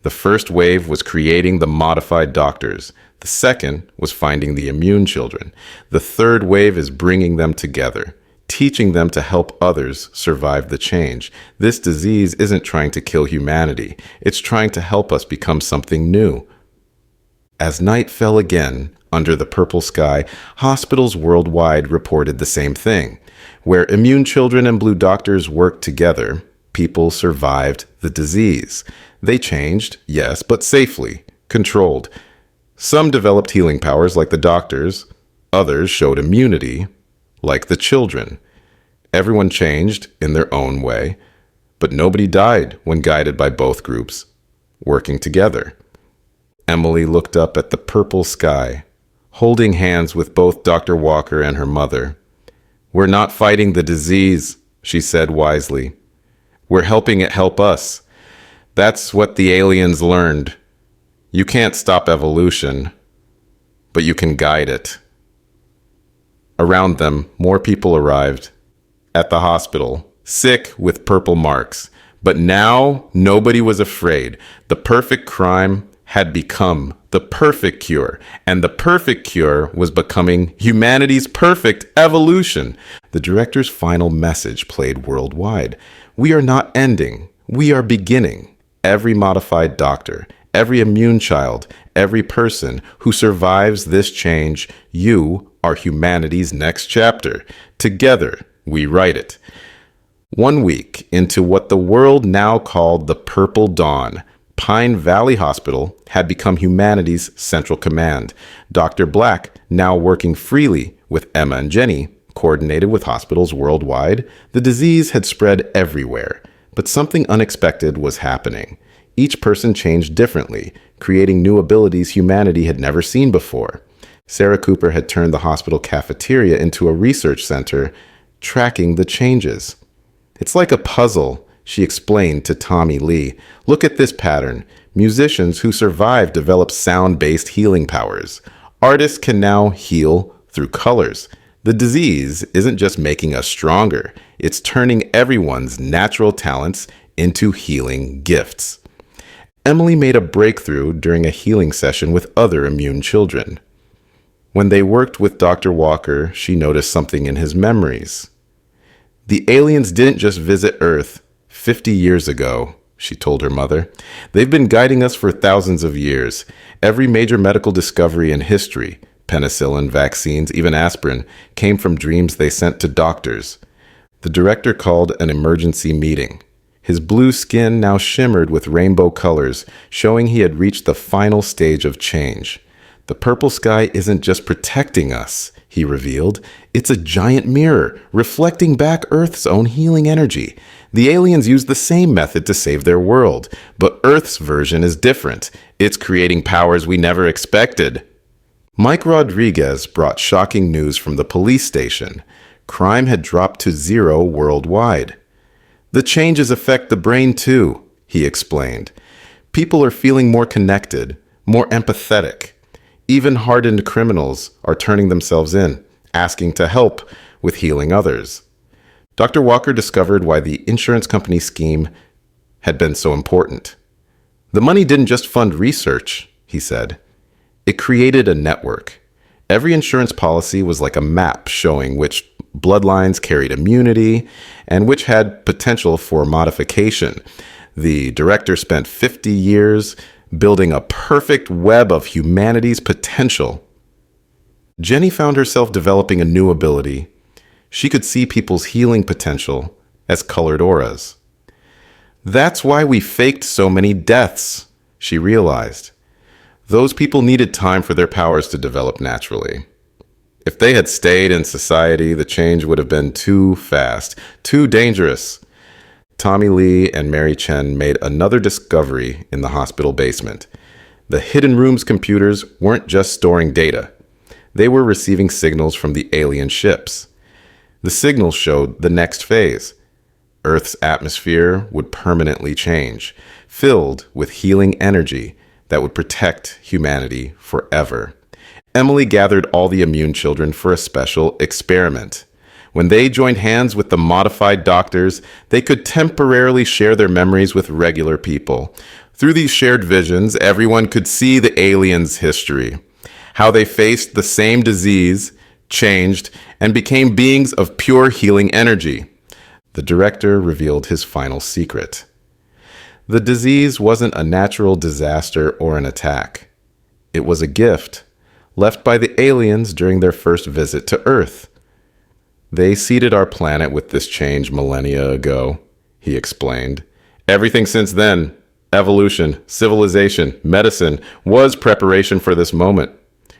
The first wave was creating the modified doctors. The second was finding the immune children. The third wave is bringing them together, teaching them to help others survive the change. This disease isn't trying to kill humanity. It's trying to help us become something new. As night fell again under the purple sky, hospitals worldwide reported the same thing. Where immune children and blue doctors worked together, people survived the disease. They changed, yes, but safely, controlled. Some developed healing powers like the doctors. Others showed immunity, like the children. Everyone changed in their own way, but nobody died when guided by both groups, working together. Emily looked up at the purple sky, holding hands with both Dr. Walker and her mother. We're not fighting the disease, she said wisely. We're helping it help us. That's what the aliens learned. You can't stop evolution, but you can guide it. Around them, more people arrived at the hospital, sick with purple marks. But now, nobody was afraid. The perfect crime had become the perfect cure, and the perfect cure was becoming humanity's perfect evolution. The director's final message played worldwide. We are not ending. We are beginning. Every modified doctor, every immune child, every person who survives this change, you are humanity's next chapter. Together, we write it. 1 week into what the world now called the Purple Dawn, Pine Valley Hospital had become humanity's central command. Dr. Black, now working freely with Emma and Jenny, coordinated with hospitals worldwide. The disease had spread everywhere. But something unexpected was happening. Each person changed differently, creating new abilities humanity had never seen before. Sarah Cooper had turned the hospital cafeteria into a research center, tracking the changes. It's like a puzzle, she explained to Tommy Lee. Look at this pattern. Musicians who survive develop sound-based healing powers. Artists can now heal through colors. The disease isn't just making us stronger. It's turning everyone's natural talents into healing gifts. Emily made a breakthrough during a healing session with other immune children. When they worked with Dr. Walker, she noticed something in his memories. The aliens didn't just visit Earth 50 years ago, she told her mother. They've been guiding us for thousands of years. Every major medical discovery in history, penicillin, vaccines, even aspirin, came from dreams they sent to doctors. The director called an emergency meeting. His blue skin now shimmered with rainbow colors, showing he had reached the final stage of change. The purple sky isn't just protecting us, he revealed. It's a giant mirror, reflecting back Earth's own healing energy. The aliens used the same method to save their world, but Earth's version is different. It's creating powers we never expected. Mike Rodriguez brought shocking news from the police station. Crime had dropped to 0 worldwide. The changes affect the brain too, he explained. People are feeling more connected, more empathetic. Even hardened criminals are turning themselves in, asking to help with healing others. Dr. Walker discovered why the insurance company scheme had been so important. The money didn't just fund research, he said. It created a network. Every insurance policy was like a map showing which bloodlines carried immunity and which had potential for modification. The director spent 50 years building a perfect web of humanity's potential. Jenny found herself developing a new ability. She could see people's healing potential as colored auras. That's why we faked so many deaths, she realized. Those people needed time for their powers to develop naturally. If they had stayed in society, the change would have been too fast, too dangerous. Tommy Lee and Mary Chen made another discovery in the hospital basement. The hidden room's computers weren't just storing data. They were receiving signals from the alien ships. The signals showed the next phase. Earth's atmosphere would permanently change, filled with healing energy that would protect humanity forever. Emily gathered all the immune children for a special experiment. When they joined hands with the modified doctors, they could temporarily share their memories with regular people. Through these shared visions, everyone could see the aliens' history, how they faced the same disease, changed, and became beings of pure healing energy. The director revealed his final secret. The disease wasn't a natural disaster or an attack. It was a gift left by the aliens during their first visit to Earth. They seeded our planet with this change millennia ago, he explained. Everything since then, evolution, civilization, medicine, was preparation for this moment.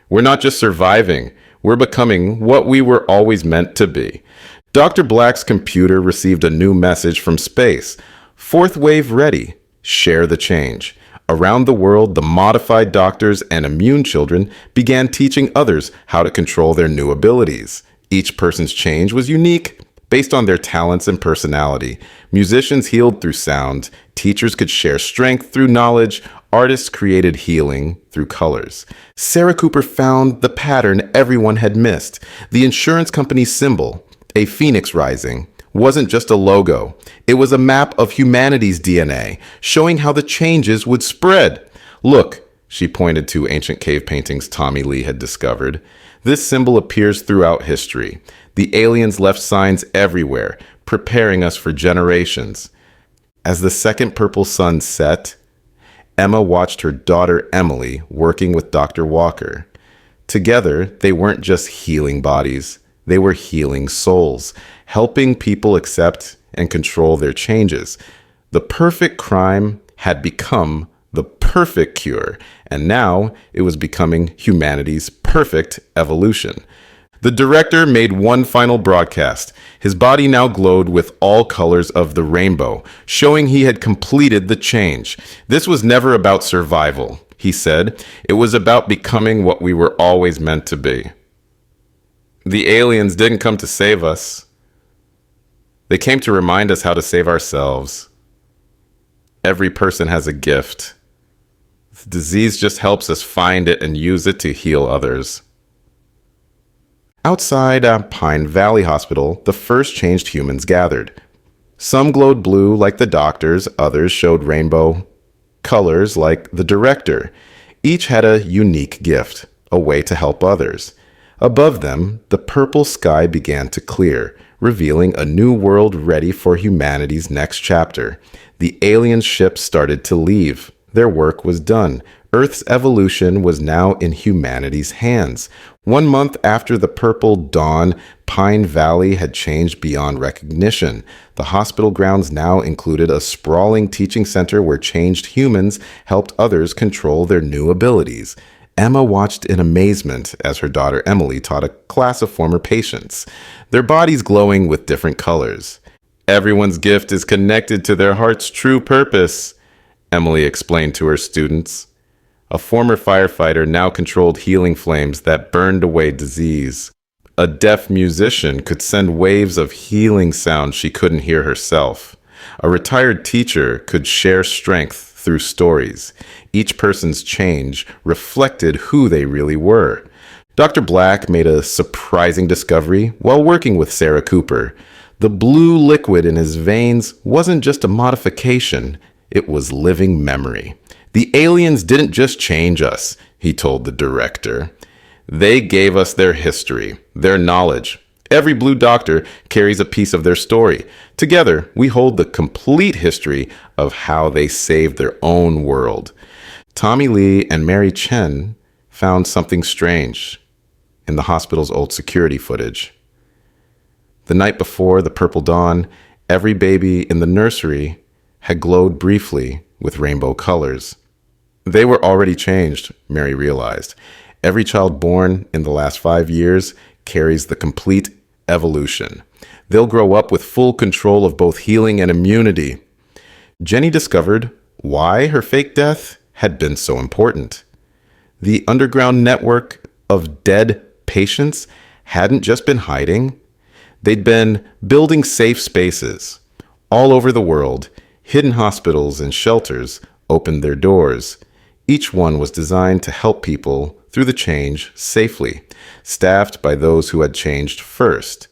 We're not just surviving, we're becoming what we were always meant to be. Dr. Black's computer received a new message from space. Fourth wave ready. Share the change. Around the world, the modified doctors and immune children began teaching others how to control their new abilities. Each person's change was unique, based on their talents and personality. Musicians healed through sound, teachers could share strength through knowledge, artists created healing through colors. Sarah Cooper found the pattern everyone had missed. The insurance company's symbol, a phoenix rising, wasn't just a logo. It was a map of humanity's DNA, showing how the changes would spread. Look, she pointed to ancient cave paintings Tommy Lee had discovered. This symbol appears throughout history. The aliens left signs everywhere, preparing us for generations. As the second purple sun set, Emma watched her daughter Emily working with Dr. Walker. Together, they weren't just healing bodies, they were healing souls, helping people accept and control their changes. The perfect crime had become the perfect cure, and now it was becoming humanity's perfect evolution. The director made one final broadcast. His body now glowed with all colors of the rainbow, showing he had completed the change. This was never about survival, he said. It was about becoming what we were always meant to be. The aliens didn't come to save us. They came to remind us how to save ourselves. Every person has a gift. The disease just helps us find it and use it to heal others. Outside Pine Valley Hospital, the first changed humans gathered. Some glowed blue like the doctors, others showed rainbow colors like the director. Each had a unique gift, a way to help others. Above them, the purple sky began to clear, revealing a new world ready for humanity's next chapter. The alien ships started to leave. Their work was done. Earth's evolution was now in humanity's hands. 1 month after the purple dawn, Pine Valley had changed beyond recognition. The hospital grounds now included a sprawling teaching center where changed humans helped others control their new abilities. Emma watched in amazement as her daughter Emily taught a class of former patients, their bodies glowing with different colors. Everyone's gift is connected to their heart's true purpose, Emily explained to her students. A former firefighter now controlled healing flames that burned away disease. A deaf musician could send waves of healing sound she couldn't hear herself. A retired teacher could share strength through stories. Each person's change reflected who they really were. Dr. Black made a surprising discovery while working with Sarah Cooper. The blue liquid in his veins wasn't just a modification, it was living memory. The aliens didn't just change us, he told the director. They gave us their history, their knowledge. Every blue doctor carries a piece of their story. Together, we hold the complete history of how they saved their own world. Tommy Lee and Mary Chen found something strange in the hospital's old security footage. The night before the purple dawn, every baby in the nursery had glowed briefly with rainbow colors. They were already changed, Mary realized. Every child born in the last 5 years carries the complete evolution. They'll grow up with full control of both healing and immunity. Jenny discovered why her fake death had been so important. The underground network of dead patients hadn't just been hiding. They'd been building safe spaces. All over the world, hidden hospitals and shelters opened their doors. Each one was designed to help people through the change safely, staffed by those who had changed first.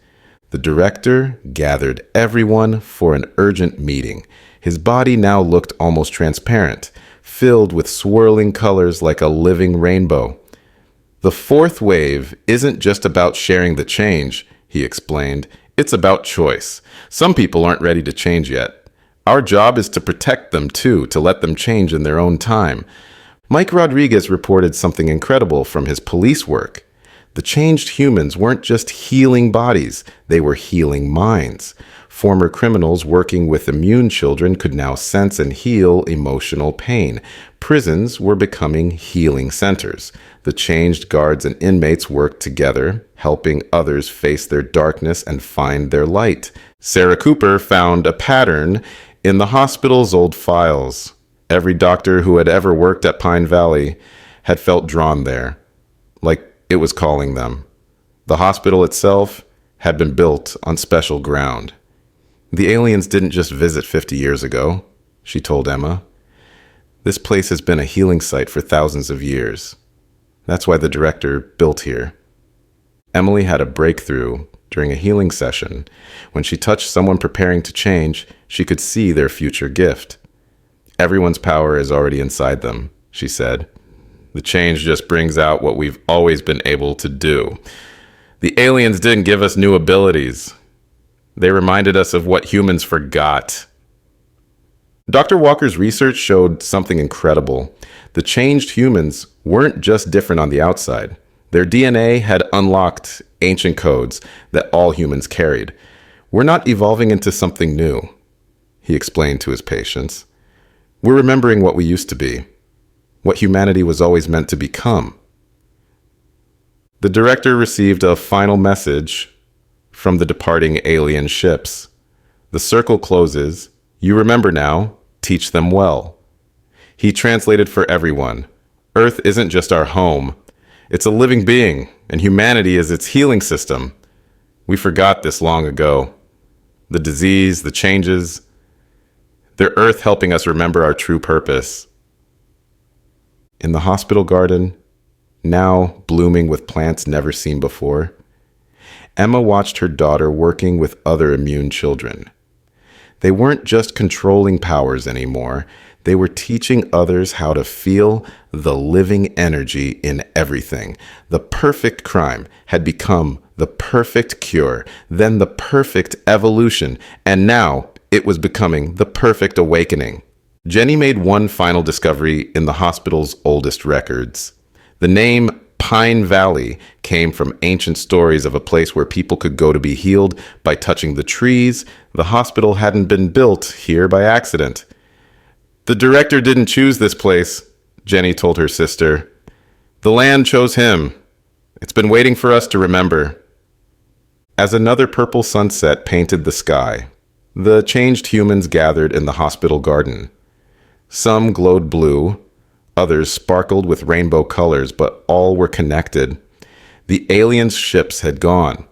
The director gathered everyone for an urgent meeting. His body now looked almost transparent, filled with swirling colors like a living rainbow. The fourth wave isn't just about sharing the change, he explained. It's about choice. Some people aren't ready to change yet. Our job is to protect them too, to let them change in their own time. Mike Rodriguez reported something incredible from his police work. The changed humans weren't just healing bodies, they were healing minds. Former criminals working with immune children could now sense and heal emotional pain. Prisons were becoming healing centers. The changed guards and inmates worked together, helping others face their darkness and find their light. Sarah Cooper found a pattern in the hospital's old files. Every doctor who had ever worked at Pine Valley had felt drawn there, like it was calling them. The hospital itself had been built on special ground. The aliens didn't just visit 50 years ago, she told Emma. This place has been a healing site for thousands of years. That's why the director built here. Emily had a breakthrough during a healing session. When she touched someone preparing to change, she could see their future gift. Everyone's power is already inside them, she said. The change just brings out what we've always been able to do. The aliens didn't give us new abilities. They reminded us of what humans forgot. Dr. Walker's research showed something incredible. The changed humans weren't just different on the outside. Their DNA had unlocked ancient codes that all humans carried. We're not evolving into something new, he explained to his patients. We're remembering what we used to be, what humanity was always meant to become. The director received a final message from the departing alien ships. The circle closes. You remember now. Teach them well. He translated for everyone. Earth isn't just our home. It's a living being, and humanity is its healing system. We forgot this long ago. The disease, the changes, they're Earth helping us remember our true purpose. In the hospital garden, now blooming with plants never seen before, Emma watched her daughter working with other immune children. They weren't just controlling powers anymore. They were teaching others how to feel the living energy in everything. The perfect crime had become the perfect cure, then the perfect evolution, and now it was becoming the perfect awakening. Jenny made one final discovery in the hospital's oldest records. The name Pine Valley came from ancient stories of a place where people could go to be healed by touching the trees. The hospital hadn't been built here by accident. The director didn't choose this place, Jenny told her sister. The land chose him. It's been waiting for us to remember. As another purple sunset painted the sky, the changed humans gathered in the hospital garden. Some glowed blue, others sparkled with rainbow colors, but all were connected. The aliens' ships had gone,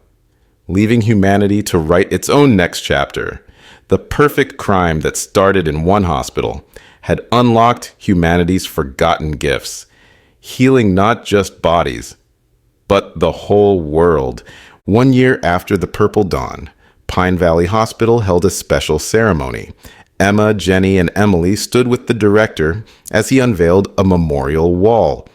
leaving humanity to write its own next chapter. The perfect crime that started in one hospital had unlocked humanity's forgotten gifts, healing not just bodies, but the whole world. 1 year after the Purple Dawn, Pine Valley Hospital held a special ceremony. Emma, Jenny, and Emily stood with the director as he unveiled a memorial wall.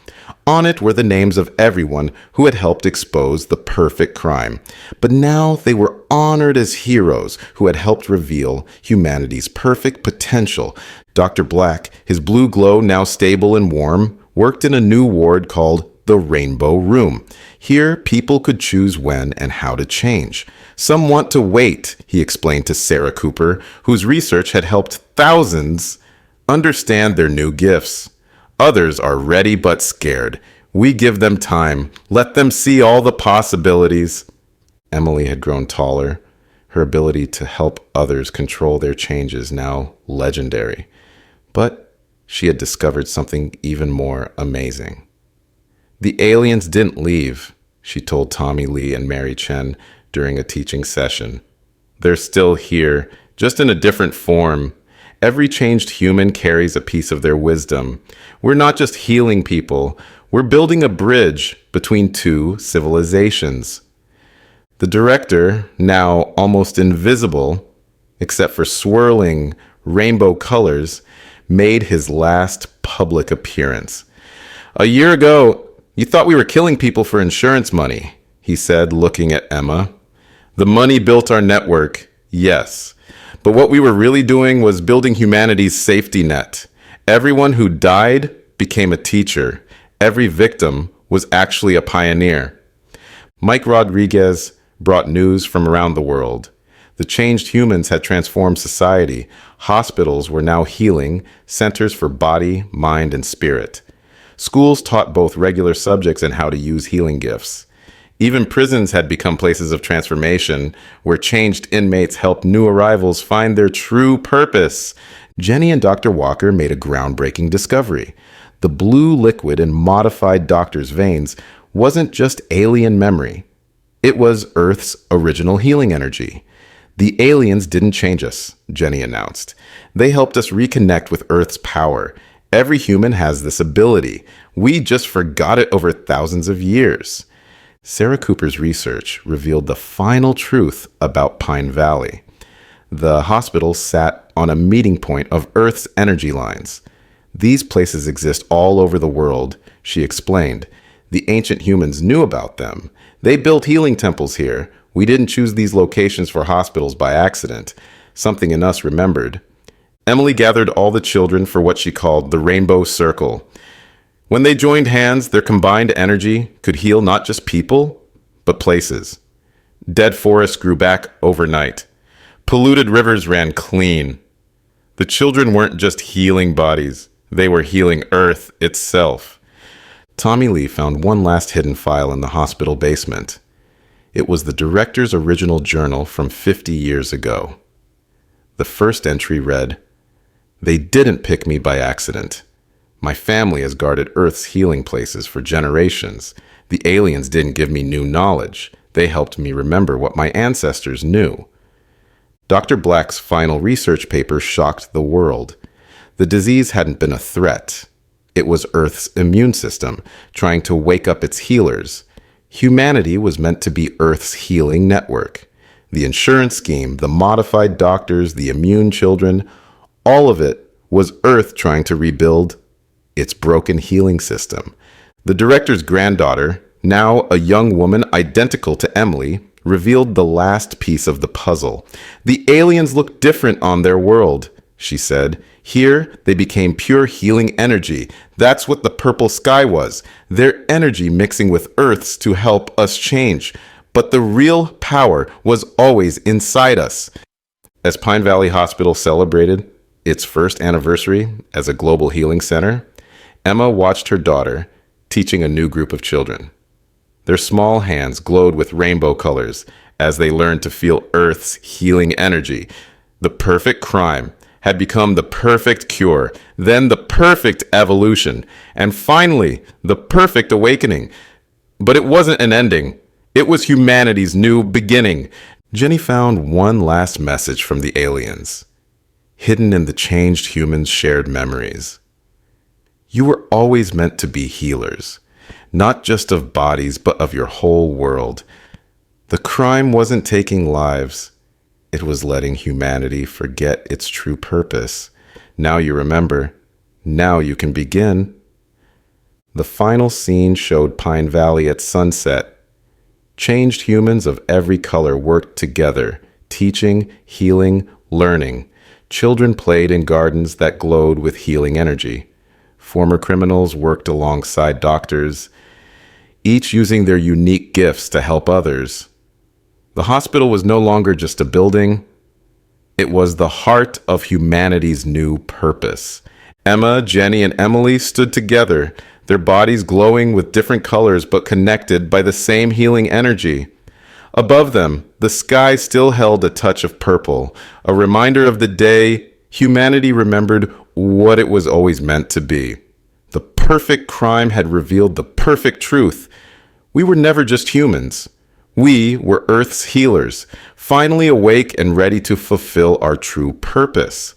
On it were the names of everyone who had helped expose the perfect crime. But now they were honored as heroes who had helped reveal humanity's perfect potential. Dr. Black, his blue glow now stable and warm, worked in a new ward called the Rainbow Room. Here, people could choose when and how to change. Some want to wait, he explained to Sarah Cooper, whose research had helped thousands understand their new gifts. Others are ready but scared. We give them time. Let them see all the possibilities. Emily had grown taller. Her ability to help others control their changes now legendary. But she had discovered something even more amazing. The aliens didn't leave, she told Tommy Lee and Mary Chen during a teaching session. They're still here, just in a different form. Every changed human carries a piece of their wisdom. We're not just healing people, we're building a bridge between two civilizations. The director, now almost invisible, except for swirling rainbow colors, made his last public appearance. "A year ago, you thought we were killing people for insurance money," he said, looking at Emma. "The money built our network, yes. But what we were really doing was building humanity's safety net. Everyone who died became a teacher. Every victim was actually a pioneer." Mike Rodriguez brought news from around the world. The changed humans had transformed society. Hospitals were now healing centers for body, mind, and spirit. Schools taught both regular subjects and how to use healing gifts. Even prisons had become places of transformation, where changed inmates helped new arrivals find their true purpose. Jenny and Dr. Walker made a groundbreaking discovery. The blue liquid in modified doctors' veins wasn't just alien memory. It was Earth's original healing energy. "The aliens didn't change us," Jenny announced. "They helped us reconnect with Earth's power. Every human has this ability. We just forgot it over thousands of years." Sarah Cooper's research revealed the final truth about Pine Valley. The hospital sat on a meeting point of Earth's energy lines. "These places exist all over the world," she explained. "The ancient humans knew about them. They built healing temples here. We didn't choose these locations for hospitals by accident. Something in us remembered." Emily gathered all the children for what she called the Rainbow Circle. When they joined hands, their combined energy could heal not just people, but places. Dead forests grew back overnight. Polluted rivers ran clean. The children weren't just healing bodies, they were healing Earth itself. Tommy Lee found one last hidden file in the hospital basement. It was the director's original journal from 50 years ago. The first entry read, "They didn't pick me by accident. My family has guarded Earth's healing places for generations. The aliens didn't give me new knowledge. They helped me remember what my ancestors knew." Dr. Black's final research paper shocked the world. The disease hadn't been a threat. It was Earth's immune system trying to wake up its healers. Humanity was meant to be Earth's healing network. The insurance scheme, the modified doctors, the immune children, all of it was Earth trying to rebuild its broken healing system. The director's granddaughter, now a young woman identical to Emily, revealed the last piece of the puzzle. "The aliens look different on their world," she said. "Here, they became pure healing energy. That's what the purple sky was. Their energy mixing with Earth's to help us change. But the real power was always inside us." As Pine Valley Hospital celebrated its first anniversary as a global healing center, Emma watched her daughter teaching a new group of children. Their small hands glowed with rainbow colors as they learned to feel Earth's healing energy. The perfect crime had become the perfect cure, then the perfect evolution, and finally, the perfect awakening. But it wasn't an ending. It was humanity's new beginning. Jenny found one last message from the aliens, hidden in the changed humans' shared memories. You were always meant to be healers, not just of bodies, but of your whole world. The crime wasn't taking lives. It was letting humanity forget its true purpose. Now you remember. Now you can begin. The final scene showed Pine Valley at sunset. Changed humans of every color worked together, teaching, healing, learning. Children played in gardens that glowed with healing energy. Former criminals worked alongside doctors, each using their unique gifts to help others. The hospital was no longer just a building. It was the heart of humanity's new purpose. Emma, Jenny, and Emily stood together, their bodies glowing with different colors but connected by the same healing energy. Above them, the sky still held a touch of purple, a reminder of the day humanity remembered what it was always meant to be. The perfect crime had revealed the perfect truth. We were never just humans. We were Earth's healers, finally awake and ready to fulfill our true purpose.